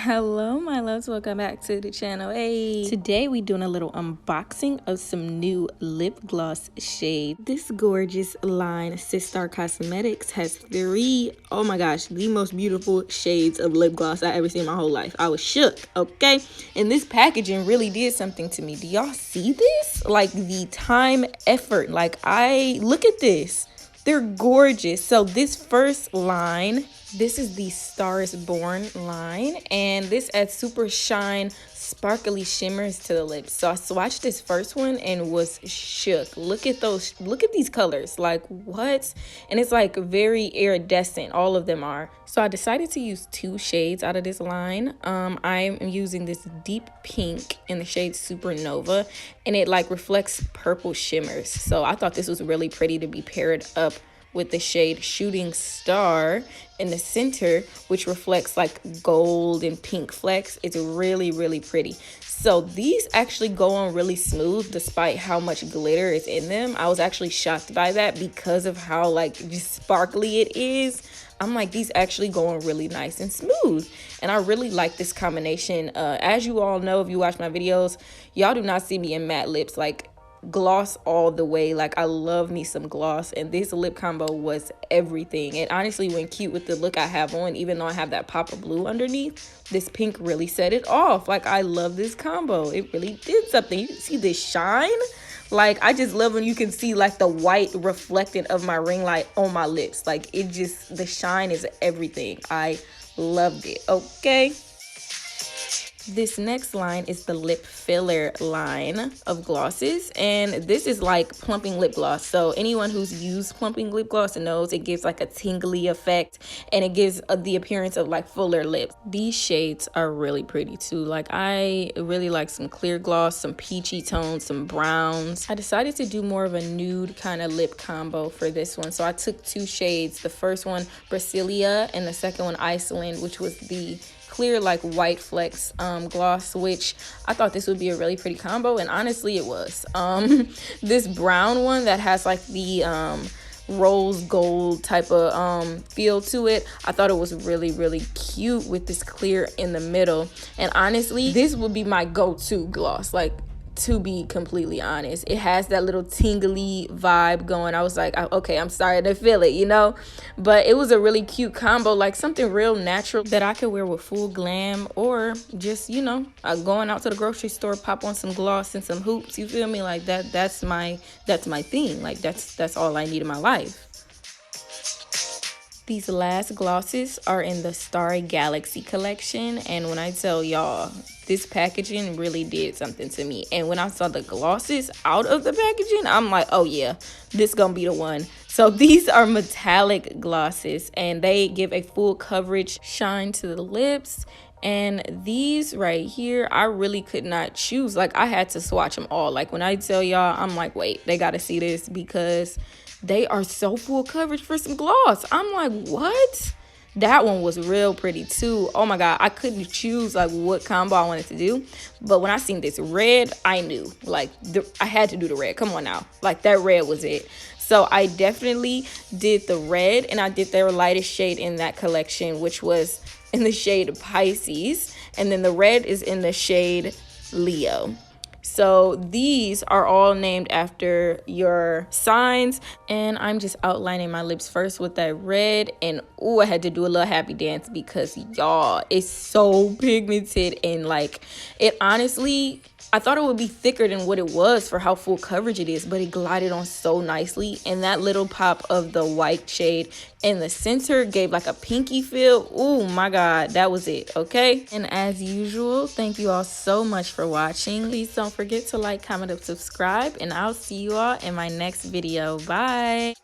Hello my loves, welcome back to the channel. Hey, today we doing a little unboxing of some new lip gloss shade. This gorgeous line, SISTAR Cosmetics, has three, oh my gosh, the most beautiful shades of lip gloss I ever seen in my whole life. I was shook, okay? And this packaging really did something to me. Do y'all see this? Like the time, effort, like look at this. They're gorgeous. So this first line, this is the Stars Born line, and this adds super shine, sparkly shimmers to the lips. So I swatched this first one and was shook. Look at those, look at these colors, like what? And it's like very iridescent, all of them are. So I decided to use two shades out of this line. I'm using this deep pink in the shade Supernova, and it like reflects purple shimmers. So I thought this was really pretty to be paired up with the shade Shooting Star in the center, which reflects like gold and pink flecks. It's really, really pretty. So these actually go on really smooth despite how much glitter is in them. I was actually shocked by that because of how like just sparkly it is. I'm like, these actually go on really nice and smooth. And I really like this combination. As you all know, if you watch my videos, y'all do not see me in matte lips. Like, gloss all the way. Like, I love me some gloss, and this lip combo was everything. It honestly went cute with the look I have on. Even though I have that pop of blue underneath, this pink really set it off. Like, I love this combo. It really did something. You see this shine? Like, I just love when you can see like the white reflecting of my ring light on my lips. Like, it just, the shine is everything. I loved it. Okay, this next line is the lip filler line of glosses, and this is like Plumping lip gloss. So anyone who's used Plumping lip gloss knows it gives like a tingly effect, and it gives the appearance of like fuller lips. These shades are really pretty too. Like, I really like some clear gloss, some peachy tones, some browns. I decided to do more of a nude kind of lip combo for this one, so I took two shades. The first one, Brasilia, and the second one, Iceland, which was the clear like white flecks gloss, which I thought this would be a really pretty combo, and honestly it was. This brown one that has like the rose gold type of feel to it, I thought it was really, really cute with this clear in the middle. And honestly, this would be my go-to gloss, like, to be completely honest. It has that little tingly vibe going. I was like, okay, I'm starting to feel it, you know? But it was a really cute combo, like something real natural that I could wear with full glam, or just, you know, going out to the grocery store, pop on some gloss and some hoops, you feel me? Like that's my thing. Like, that's all I need in my life. These last glosses are in the Starry Galaxy collection, and when I tell y'all, this packaging really did something to me. And when I saw the glosses out of the packaging, I'm like, oh yeah, this gonna be the one. So these are metallic glosses, and they give a full coverage shine to the lips. And these right here, I really could not choose. Like, I had to swatch them all. Like, when I tell y'all, I'm like, wait, they gotta see this, because they are so full coverage for some gloss. I'm like, what? That one was real pretty too. Oh my god, I couldn't choose like what combo I wanted to do. But when I seen this red, I knew like I had to do the red. Come on now, like that red was it. So I definitely did the red, and I did their lightest shade in that collection, which was in the shade Pisces, and then the red is in the shade Leo. So these are all named after your signs, and I'm just outlining my lips first with that red. And oh, I had to do a little happy dance because y'all, it's so pigmented, and like, it honestly, I thought it would be thicker than what it was for how full coverage it is, but it glided on so nicely. And that little pop of the white shade in the center gave like a pinky feel. Oh my god, that was it. Okay, and as usual, thank you all so much for watching. Please don't forget to like, comment, and subscribe, and I'll see you all in my next video. Bye.